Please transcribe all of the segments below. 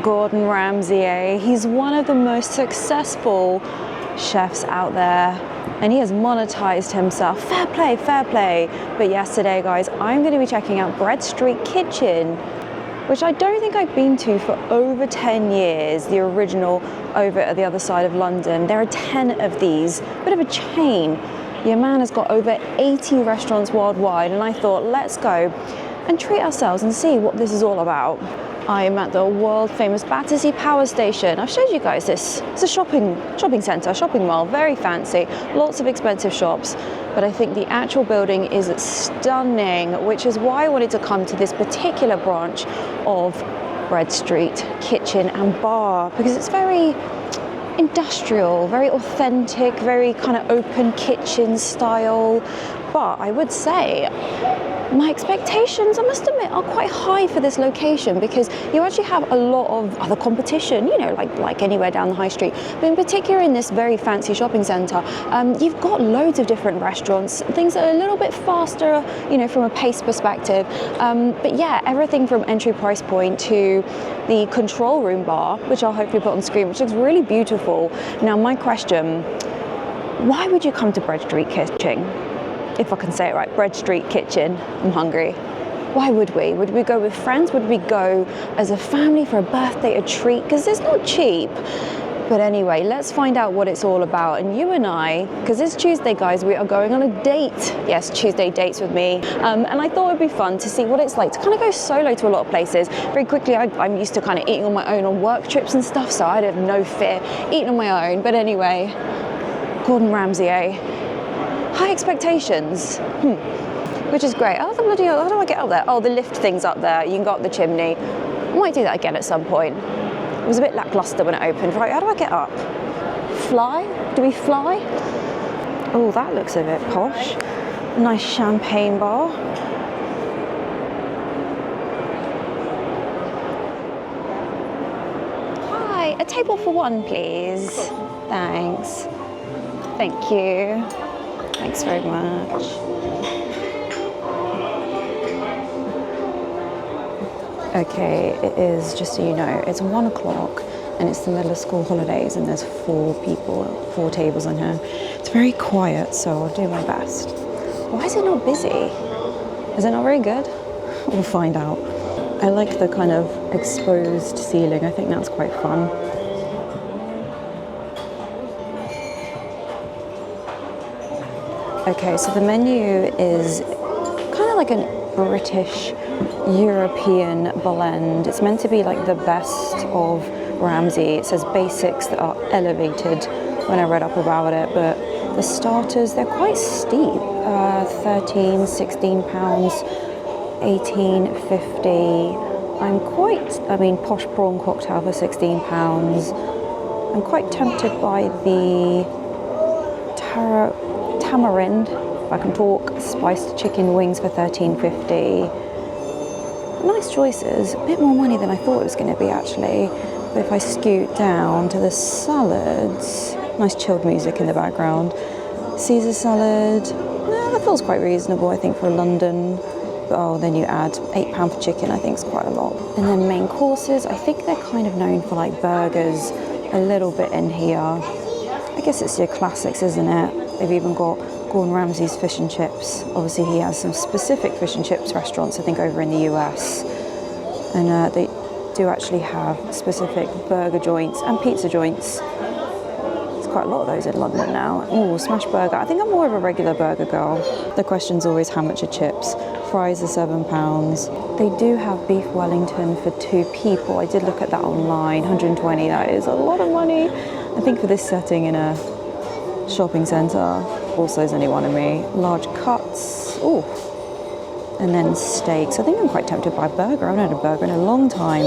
Gordon Ramsay, eh? He's one of the most successful chefs out there, and he has monetized himself. Fair play, fair play. But yesterday, guys, I'm going to be checking out Bread Street Kitchen, which I don't think I've been to for over 10 years, the original over at the other side of London. There are 10 of these, bit of a chain. Your man has got over 80 restaurants worldwide, and I thought, let's go and treat ourselves and see what this is all about. I am at the world famous Battersea power station. I've showed you guys this. It's a shopping centre, shopping mall, very fancy, lots of expensive shops. But I think the actual building is stunning, which is why I wanted to come to this particular branch of Bread Street Kitchen and Bar, because it's very industrial, very authentic, very kind of open kitchen style. But I would say my expectations, I must admit, are quite high for this location, because you actually have a lot of other competition, you know, like anywhere down the high street. But in particular in this very fancy shopping centre, you've got loads of different restaurants, things that are a little bit faster, you know, from a pace perspective. But yeah, everything from entry price point to the control room bar, which I'll hopefully put on screen, which looks really beautiful. Now, my question, why would you come to Bread Street Kitchen? If I can say it right, Bread Street Kitchen. I'm hungry. Why would we? Would we go with friends? Would we go as a family for a birthday, a treat? Because it's not cheap. But anyway, let's find out what it's all about. And you and I, because it's Tuesday, guys, we are going on a date. Yes, Tuesday dates with me. And I thought it'd be fun to see what it's like to kind of go solo to a lot of places. Very quickly, I'm used to kind of eating on my own on work trips and stuff, so I'd have no fear eating on my own. But anyway, Gordon Ramsay, eh? High expectations, which is great. Oh, how do I get up there? Oh, the lift thing's up there. You can go up the chimney. I might do that again at some point. It was a bit lackluster when it opened. Right, how do I get up? Fly? Do we fly? Oh, that looks a bit posh. Nice champagne bar. Hi, a table for one, please. Thanks. Thank you. Thanks very much. Okay, it is, just so you know, it's 1 o'clock and it's the middle of school holidays and there's 4 tables on here. It's very quiet, so I'll do my best. Why is it not busy? Is it not very good? We'll find out. I like the kind of exposed ceiling. I think that's quite fun. Okay, so the menu is kind of like a British European blend. It's meant to be like the best of Ramsay. It says basics that are elevated when I read up about it, but the starters, they're quite steep. 13, 16 pounds, 18.50. Posh prawn cocktail for 16 pounds. I'm quite tempted by the tamarind, if I can talk, spiced chicken wings for 13.50. Nice choices, a bit more money than I thought it was going to be actually. But if I scoot down to the salads, nice chilled music in the background. Caesar salad, that feels quite reasonable I think for London. But then you add £8 for chicken, I think is quite a lot. And then main courses, I think they're kind of known for like burgers a little bit in here. I guess it's your classics, isn't it? They've even got Gordon Ramsay's fish and chips. Obviously he has some specific fish and chips restaurants, I think, over in the US. And they do actually have specific burger joints and pizza joints. There's quite a lot of those in London now. Oh, smash burger. I think I'm more of a regular burger girl. The question's always how much are chips? Fries are £7. They do have beef Wellington for 2 people. I did look at that online, 120, that is a lot of money. I think for this setting in a shopping centre, also there's only one of me. Large cuts, and then steaks. I think I'm quite tempted by a burger. I haven't had a burger in a long time.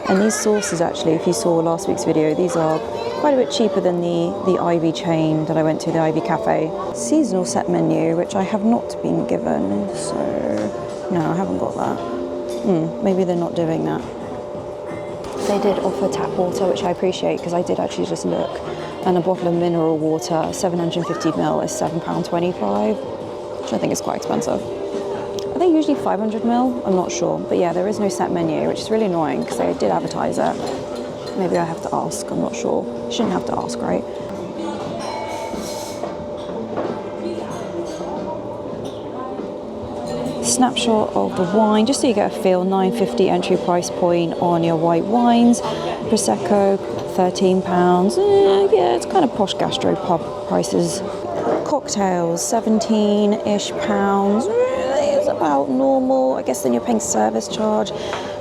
And these sauces actually, if you saw last week's video, these are quite a bit cheaper than the Ivy chain that I went to, the Ivy Cafe. Seasonal set menu, which I have not been given, so no, I haven't got that. Maybe they're not doing that. They did offer tap water, which I appreciate because I did actually just look. And a bottle of mineral water, 750ml, is £7.25, which I think is quite expensive. Are they usually 500ml? I'm not sure. But yeah, there is no set menu, which is really annoying because they did advertise it. Maybe I have to ask, I'm not sure. Shouldn't have to ask, right? Snapshot of the wine, just so you get a feel. £9.50 entry price point on your white wines. Prosecco, £13. Yeah, it's kind of posh gastro pub prices. Cocktails, 17-ish pounds. It's about normal. I guess then you're paying service charge.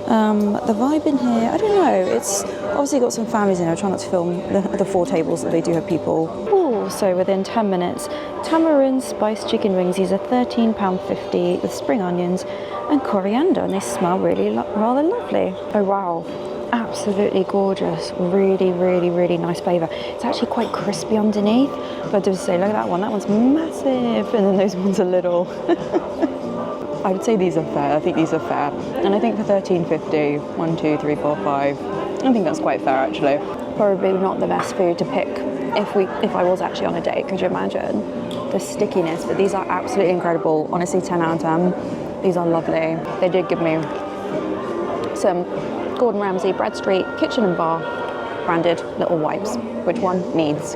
The vibe in here, I don't know. It's obviously got some families in there. I try not to film the 4 tables that they do have people. Ooh, so within 10 minutes, tamarind spiced chicken wings. These are £13.50 with spring onions and coriander, and they smell really rather lovely. Oh wow, absolutely gorgeous. Really, really, really nice flavour. It's actually quite crispy underneath. But I have to say, look at that one. That one's massive, and then those ones are little. I would say these are fair. I think these are fair. And I think for £13.50, 1, 2, 3, 4, 5, I think that's quite fair actually. Probably not the best food to pick if I was actually on a date. Could you imagine the stickiness? But these are absolutely incredible. Honestly, 10 out of 10. These are lovely. They did give me some Gordon Ramsay Bread Street Kitchen and Bar branded little wipes. Which one needs?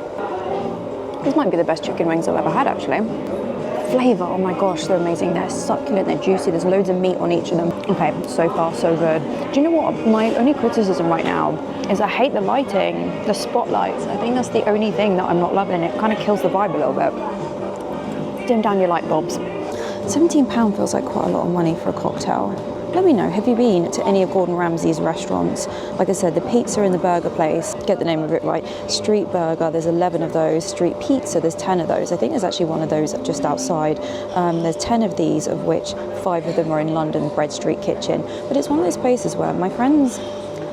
These might be the best chicken wings I've ever had actually. Flavour, oh my gosh, they're amazing. They're succulent, they're juicy, there's loads of meat on each of them. Okay, so far so good. Do you know what? My only criticism right now is I hate the lighting, the spotlights. I think that's the only thing that I'm not loving. It kind of kills the vibe a little bit. Dim down your light bulbs. £17 feels like quite a lot of money for a cocktail. Let me know, have you been to any of Gordon Ramsay's restaurants? Like I said, the pizza and the burger place, get the name of it right, street burger, there's 11 of those. Street pizza, there's 10 of those. I think there's actually one of those just outside. There's 10 of these, of which 5 of them are in London, Bread Street Kitchen. But it's one of those places where my friends,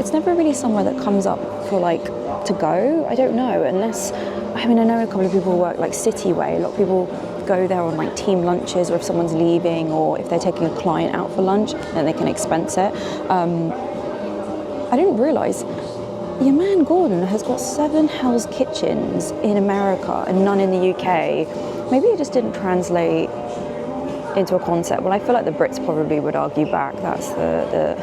it's never really somewhere that comes up for like, to go. I don't know, unless, I mean, I know a couple of people who work like City Way. A lot of people go there on like team lunches, or if someone's leaving, or if they're taking a client out for lunch, then they can expense it. I didn't realise your man Gordon has got 7 Hell's Kitchens in America and none in the UK. Maybe it just didn't translate into a concept. Well, I feel like the Brits probably would argue back. That's the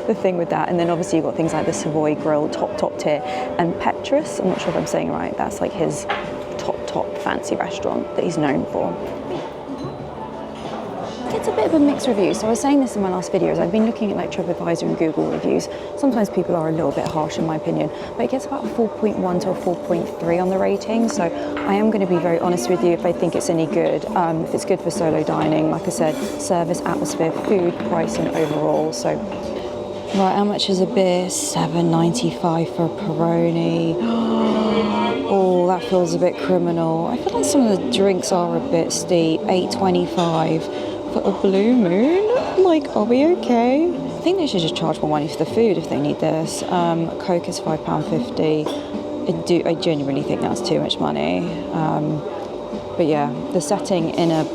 the thing with that. And then obviously you've got things like the Savoy Grill, top tier, and Petrus, I'm not sure if I'm saying it right, that's like his top fancy restaurant that he's known for. It's a bit of a mixed review. So I was saying this in my last videos, I've been looking at like TripAdvisor and Google reviews. Sometimes people are a little bit harsh in my opinion, but it gets about a 4.1 to a 4.3 on the rating. So I am going to be very honest with you if I think it's any good. If it's good for solo dining, like I said, service, atmosphere, food, pricing overall. So, right, how much is a beer? $7.95 for a Peroni. Oh, that feels a bit criminal. I feel like some of the drinks are a bit steep. $8.25 for a Blue Moon? Like, are we okay? I think they should just charge more money for the food if they need this. Coke is £5.50. I genuinely think that's too much money. But yeah, the setting in a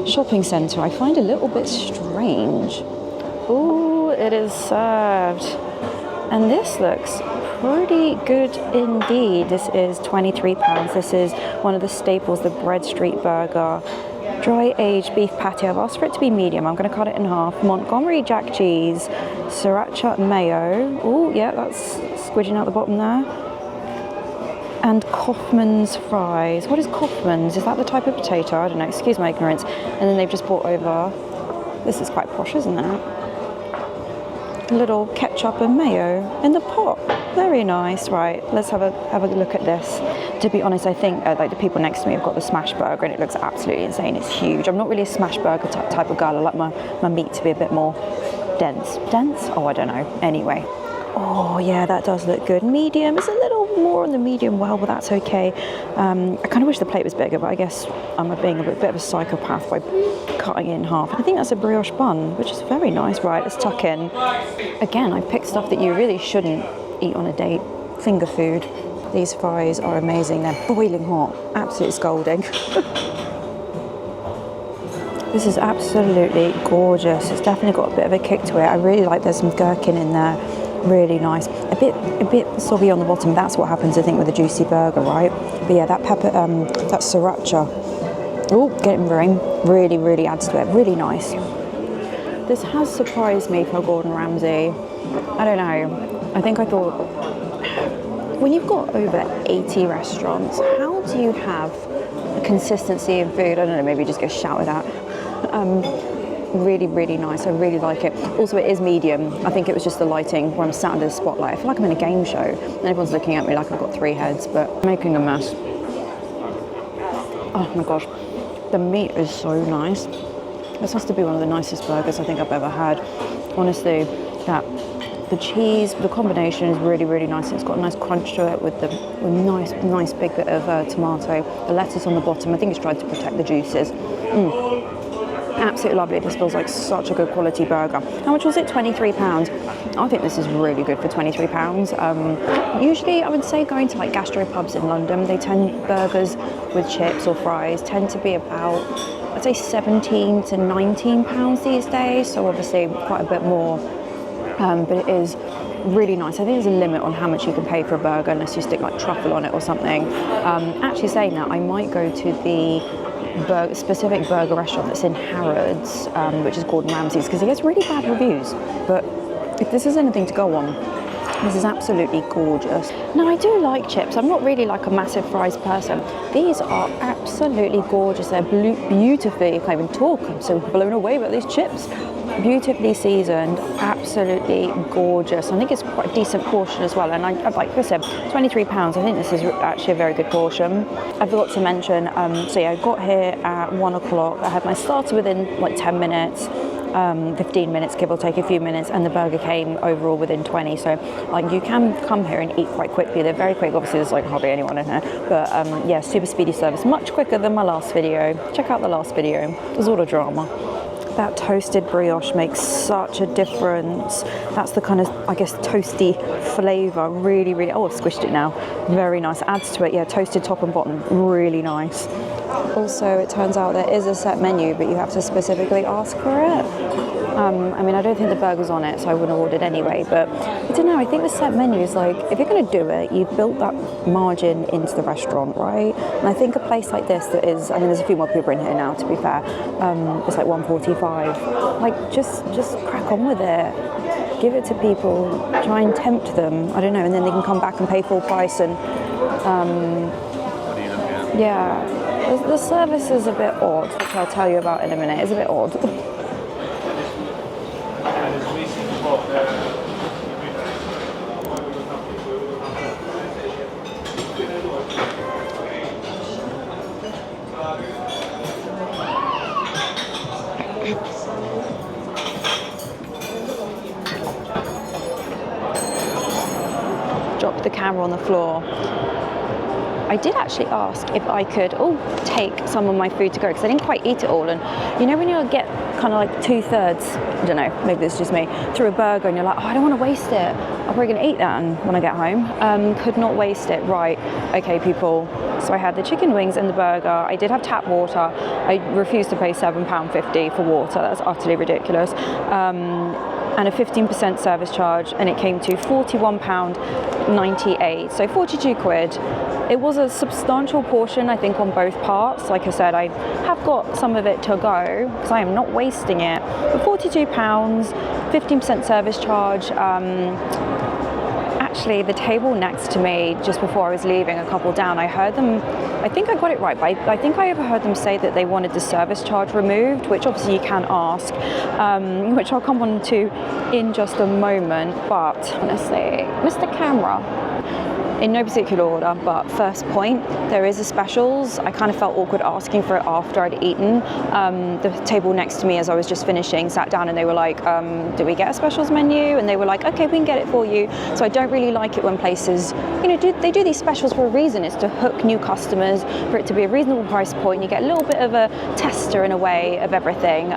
shopping centre I find a little bit strange. Ooh, it is served. And this looks pretty good indeed. This is £23. This is one of the staples, the Bread Street Burger. Dry aged beef patty. I've asked for it to be medium. I'm going to cut it in half. Montgomery Jack cheese, sriracha mayo. Oh, yeah, that's squidging out the bottom there. And Kaufman's fries. What is Kaufman's? Is that the type of potato? I don't know. Excuse my ignorance. And then they've just brought over. This is quite posh, isn't it? A little ketchup and mayo in the pot. Very nice. Right, let's have a look at this. To be honest, I think like the people next to me have got the smash burger and it looks absolutely insane. It's huge. I'm not really a smash burger type of girl. I like my meat to be a bit more dense. Dense? Oh, I don't know. Anyway. Oh yeah, that does look good. Medium. It's a little more on the medium well, but that's okay. I kind of wish the plate was bigger, but I guess I'm being a bit of a psychopath by cutting it in half. I think that's a brioche bun, which is very nice. Right, let's tuck in. Again, I picked stuff that you really shouldn't eat on a date. Finger food. These fries are amazing. They're boiling hot. Absolutely scalding. This is absolutely gorgeous. It's definitely got a bit of a kick to it. I really like there's some gherkin in there. Really nice. A bit soggy on the bottom. That's what happens, I think, with a juicy burger, right? But yeah, that pepper, that sriracha. Oh, get it in brain. Really, really adds to it. Really nice. This has surprised me for Gordon Ramsay. I don't know. I think I thought, when you've got over 80 restaurants, how do you have a consistency in food? I don't know, maybe just get shouted at. Really, really nice. I really like it. Also, it is medium. I think it was just the lighting where I'm sat under the spotlight. I feel like I'm in a game show and everyone's looking at me like I've got 3 heads, but I'm making a mess. Oh my gosh, the meat is so nice. This has to be one of the nicest burgers I think I've ever had. Honestly, the cheese, the combination is really, really nice. It's got a nice crunch to it with nice big bit of tomato. The lettuce on the bottom, I think it's tried to protect the juices. Absolutely lovely. This feels like such a good quality burger. How much was it? £23. I think this is really good for £23. Usually, I would say going to like gastropubs in London, burgers with chips or fries tend to be about, I'd say £17 to £19 these days. So obviously quite a bit more, but it is really nice. I think there's a limit on how much you can pay for a burger unless you stick like truffle on it or something. Actually saying that, I might go to the specific burger restaurant that's in Harrods, which is called Ramsay's, because it gets really bad reviews. But if this is anything to go on, this is absolutely gorgeous. Now, I do like chips. I'm not really like a massive fries person. These are absolutely gorgeous. They're beautifully, I can't even talk, I'm so blown away by these chips. Beautifully seasoned, absolutely gorgeous. I think it's quite a decent portion as well. And like I said, £23. I think this is actually a very good portion. I forgot to mention, so yeah, I got here at 1 o'clock. I had my starter within like 10 minutes. 15 minutes, give or take a few minutes, and the burger came overall within 20. So like you can come here and eat quite quickly. They're very quick. Obviously there's like hardly anyone in here, but yeah, super speedy service, much quicker than my last video. Check out the last video. There's all the drama. That toasted brioche makes such a difference. That's the kind of, I guess, toasty flavour. Really, really, oh, I've squished it now. Very nice. Adds to it, yeah, toasted top and bottom. Really nice. Also, it turns out there is a set menu, but you have to specifically ask for it. I mean, I don't think the burger's on it, so I wouldn't have ordered anyway, but I don't know, I think the set menu is like, if you're going to do it, you've built that margin into the restaurant, right? And I think a place like this that is, I mean, there's a few more people in here now, to be fair, it's like $1.45. Like, just crack on with it. Give it to people, try and tempt them, I don't know, and then they can come back and pay full price. And yeah, the service is a bit odd, which I'll tell you about in a minute. It's a bit odd. Drop the camera on the floor. I did actually ask if I could take some of my food to go, because I didn't quite eat it all. And you know when you get kind of like 2/3, I don't know, maybe it's just me, through a burger and you're like, oh, I don't want to waste it. I'm probably going to eat that when I get home. Could not waste it. Right, okay, people. So I had the chicken wings and the burger. I did have tap water. I refused to pay £7.50 for water. That's utterly ridiculous. And a 15% service charge, and it came to £41.98, so 42 quid. It was a substantial portion, I think, on both parts. Like I said, I have got some of it to go because I am not wasting it. But £42, 15% service charge. Actually, the table next to me, just before I was leaving, a couple down, I heard them, I think I got it right, but I think I overheard them say that they wanted the service charge removed, which obviously you can ask, which I'll come on to in just a moment. But honestly, Mr. Camera, in no particular order, but first point, there is a specials. I kind of felt awkward asking for it after I'd eaten. The table next to me, as I was just finishing, sat down and they were like, do we get a specials menu? And they were like, okay, we can get it for you. So I don't really like it when places, you know, they do these specials for a reason. It's to hook new customers, for it to be a reasonable price point. You get a little bit of a tester in a way of everything,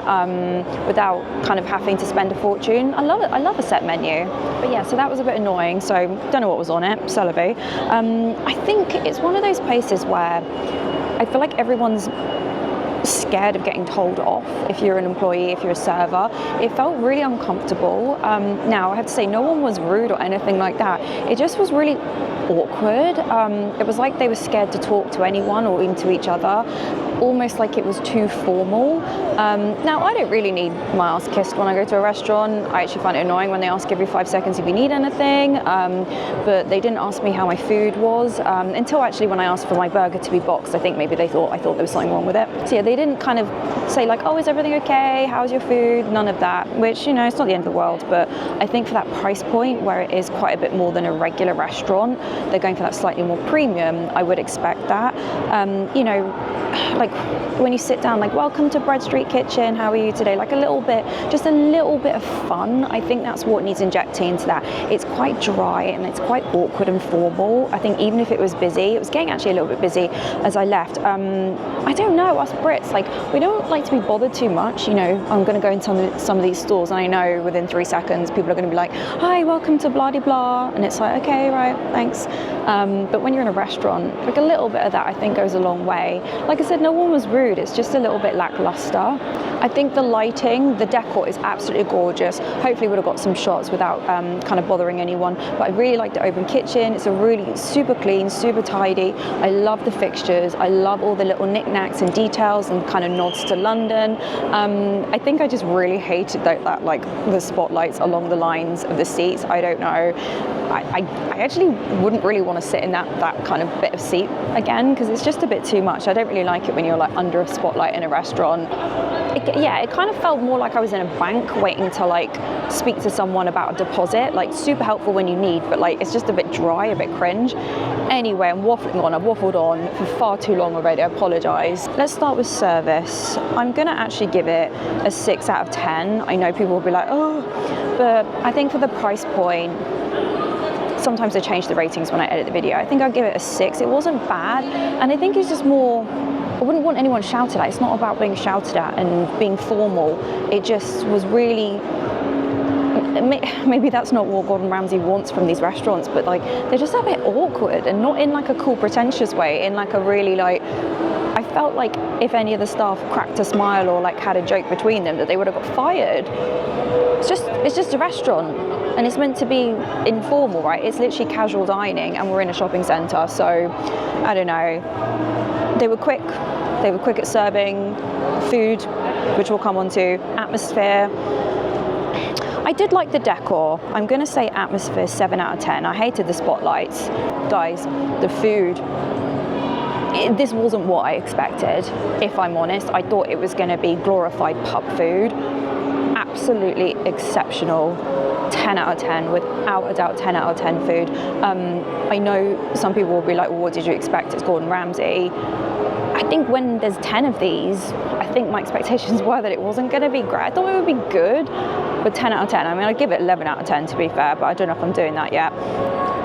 without kind of having to spend a fortune. I love it. I love a set menu. But yeah, so that was a bit annoying. So don't know what was on it, Celebi. I think it's one of those places where I feel like everyone's scared of getting told off if you're an employee, if you're a server. It felt really uncomfortable. Now, I have to say, no one was rude or anything like that. It just was really awkward. It was like they were scared to talk to anyone or even to each other. almost like it was too formal. Now, I don't really need my ass kissed when I go to a restaurant. I actually find it annoying when they ask every 5 seconds if you need anything, but they didn't ask me how my food was until actually when I asked for my burger to be boxed. I think maybe I thought there was something wrong with it. So yeah, they didn't kind of say like, oh, is everything okay? How's your food? None of that, which, you know, it's not the end of the world, but I think for that price point where it is quite a bit more than a regular restaurant, they're going for that slightly more premium. I would expect that. You know, like when you sit down, like, welcome to Bread Street Kitchen, how are you today? Like just a little bit of fun. I think that's what needs injecting into that. It's quite dry and it's quite awkward and formal. I think even if it was busy, it was getting actually a little bit busy as I left. I don't know, us Brits, like, we don't like to be bothered too much. You know, I'm going to go into some of these stores and I know within 3 seconds people are going to be like, hi, welcome to blah de blah, and it's like, okay, right, thanks. But when you're in a restaurant, like a little bit of that I think goes a long way. Like I said, no one was rude, it's just a little bit lackluster. I think the lighting, the decor is absolutely gorgeous. Hopefully would have got some shots without kind of bothering anyone, but I really like the open kitchen. It's a really super clean, super tidy. I love the fixtures. I love all the little knickknacks and details and kind of nods to London. I think I just really hated that like the spotlights along the lines of the seats. I don't know. I actually wouldn't really want to sit in that kind of bit of seat again, because it's just a bit too much. I don't really like it when you're like under a spotlight in a restaurant. It kind of felt more like I was in a bank waiting to like speak to someone about a deposit. Like super helpful when you need, but like it's just a bit dry, a bit cringe. Anyway, I'm waffling on. I've waffled on for far too long already. I apologise. Let's start with service. I'm gonna actually give it a 6 out of 10. I know people will be like, oh, but I think for the price point, sometimes I change the ratings when I edit the video. I think I'll give it a 6. It wasn't bad, and I think it's just more, I wouldn't want anyone shouted at. It's not about being shouted at and being formal. It just was really, maybe that's not what Gordon Ramsay wants from these restaurants, but like they're just a bit awkward, and not in like a cool pretentious way, in like a really like, I felt like if any of the staff cracked a smile or like had a joke between them that they would have got fired. It's just a restaurant and it's meant to be informal, right? It's literally casual dining and we're in a shopping centre, so I don't know. They were quick at serving food, which we'll come on to. Atmosphere, I did like the decor. I'm gonna say atmosphere 7 out of 10. I hated the spotlights. Guys, the food, this wasn't what I expected, if I'm honest. I thought it was gonna be glorified pub food. Absolutely exceptional. 10 out of 10, without a doubt 10 out of 10 food. I know some people will be like, well, what did you expect? It's Gordon Ramsay. I think when there's 10 of these, I think my expectations were that it wasn't going to be great. I thought it would be good, but 10 out of 10. I mean, I'd give it 11 out of 10 to be fair, but I don't know if I'm doing that yet.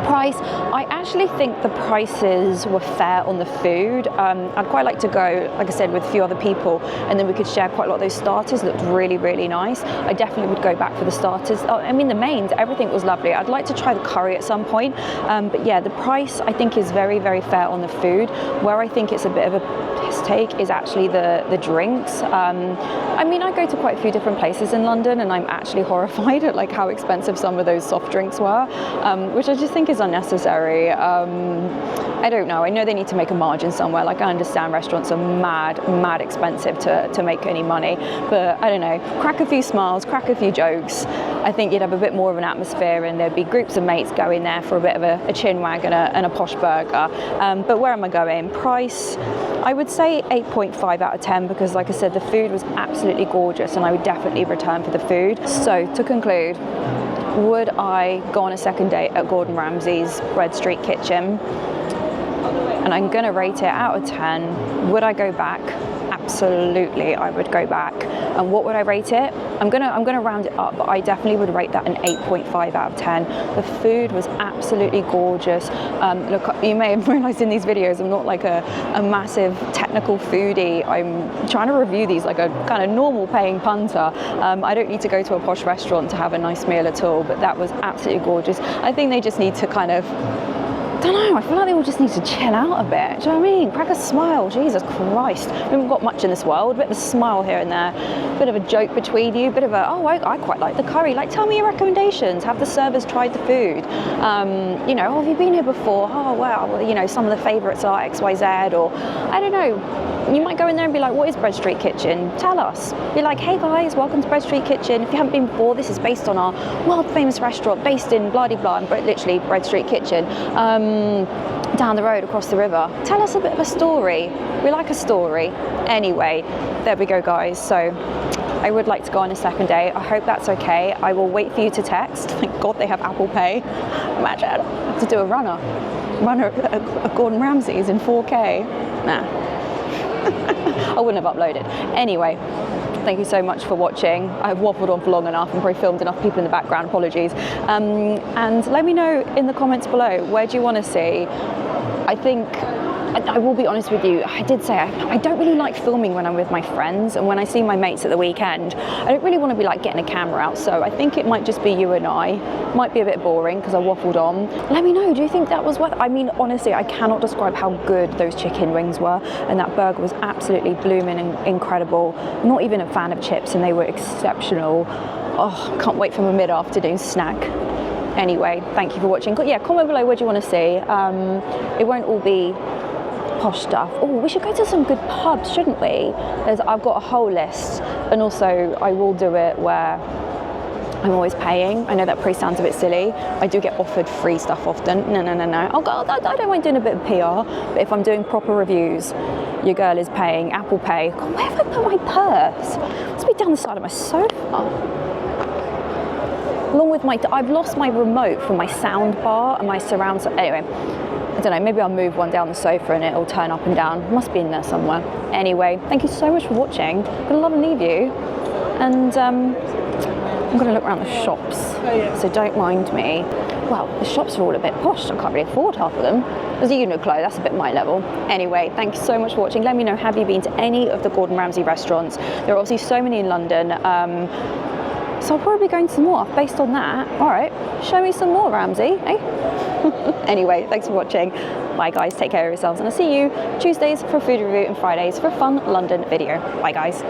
Price, I actually think the prices were fair on the food. I'd quite like to go, like I said, with a few other people, and then we could share quite a lot of those starters. Looked really, really nice. I definitely would go back for the starters. I mean, the mains, everything was lovely. I'd like to try the curry at some point, but yeah, the price I think is very, very fair on the food. Where I think it's a bit of a piss take is actually the drinks. I mean, I go to quite a few different places in London, and I'm actually horrified at like how expensive some of those soft drinks were, which I just think is unnecessary. I don't know. I know they need to make a margin somewhere. Like, I understand restaurants are mad expensive to make any money, but I don't know. Crack a few smiles, crack a few jokes. I think you'd have a bit more of an atmosphere, and there'd be groups of mates going there for a bit of a chin wag and a posh burger. But where am I going? Price, I would say 8.5 out of 10, because like I said, the food was absolutely gorgeous and I would definitely return for the food. So to conclude, would I go on a second date at Gordon Ramsay's Bread Street Kitchen? And I'm gonna rate it out of 10. Would I go back? Absolutely, I would go back. And what would I rate it? I'm gonna round it up, but I definitely would rate that an 8.5 out of 10. The food was absolutely gorgeous. Look, you may have realized in these videos, I'm not like a massive technical foodie. I'm trying to review these like a kind of normal paying punter. I don't need to go to a posh restaurant to have a nice meal at all, but that was absolutely gorgeous. I think they just need to kind of don't know, I feel like they all just need to chill out a bit. Do you know what I mean? Crack a smile, Jesus Christ. We haven't got much in this world, a bit of a smile here and there, a bit of a joke between you, a bit of a, oh, I quite like the curry. Like, tell me your recommendations. Have the servers tried the food? You know, oh, have you been here before? Oh, well, you know, some of the favourites are X, Y, Z, or I don't know. You might go in there and be like, what is Bread Street Kitchen? Tell us. Be like, hey guys, welcome to Bread Street Kitchen. If you haven't been before, this is based on our world famous restaurant based in blah-de-blah, and literally Bread Street Kitchen, down the road across the river. Tell us a bit of a story. We like a story. Anyway, there we go, guys. So I would like to go on a second day. I hope that's okay. I will wait for you to text. Thank God they have Apple Pay. Imagine, I have to do a runner at Gordon Ramsay's in 4K. Nah. I wouldn't have uploaded. Anyway, thank you so much for watching. I've waffled on for long enough and probably filmed enough people in the background, apologies. And let me know in the comments below, where do you want to see? I think, I will be honest with you, I did say I don't really like filming when I'm with my friends, and when I see my mates at the weekend, I don't really want to be like getting a camera out, so I think it might just be you and I. Might be a bit boring because I waffled on. Let me know, do you think that was worth it? I mean, honestly, I cannot describe how good those chicken wings were, and that burger was absolutely blooming and incredible. Not even a fan of chips, and they were exceptional. Oh, can't wait for my mid-afternoon snack. Anyway, thank you for watching. Yeah, comment below what you want to see. It won't all be posh stuff. Oh, we should go to some good pubs, shouldn't we? I've got a whole list, and also I will do it where I'm always paying. I know that probably sounds a bit silly. I do get offered free stuff often. No. Oh God, I don't mind doing a bit of PR, but if I'm doing proper reviews, your girl is paying. Apple Pay. God, where have I put my purse? It must be down the side of my sofa. Along with I've lost my remote for my sound bar and my surround. Anyway, I don't know, maybe I'll move one down the sofa and it'll turn up and down. It must be in there somewhere. Anyway, thank you so much for watching. I'm gonna love and leave you. And I'm gonna look around the shops, so don't mind me. Well, the shops are all a bit posh. I can't really afford half of them. There's a Uniqlo, that's a bit my level. Anyway, thank you so much for watching. Let me know, have you been to any of the Gordon Ramsay restaurants? There are obviously so many in London. So I'll probably be going to some more based on that. All right, show me some more, Ramsay, eh? Anyway, thanks for watching. Bye guys, take care of yourselves, and I'll see you Tuesdays for a food review and Fridays for a fun London video. Bye guys.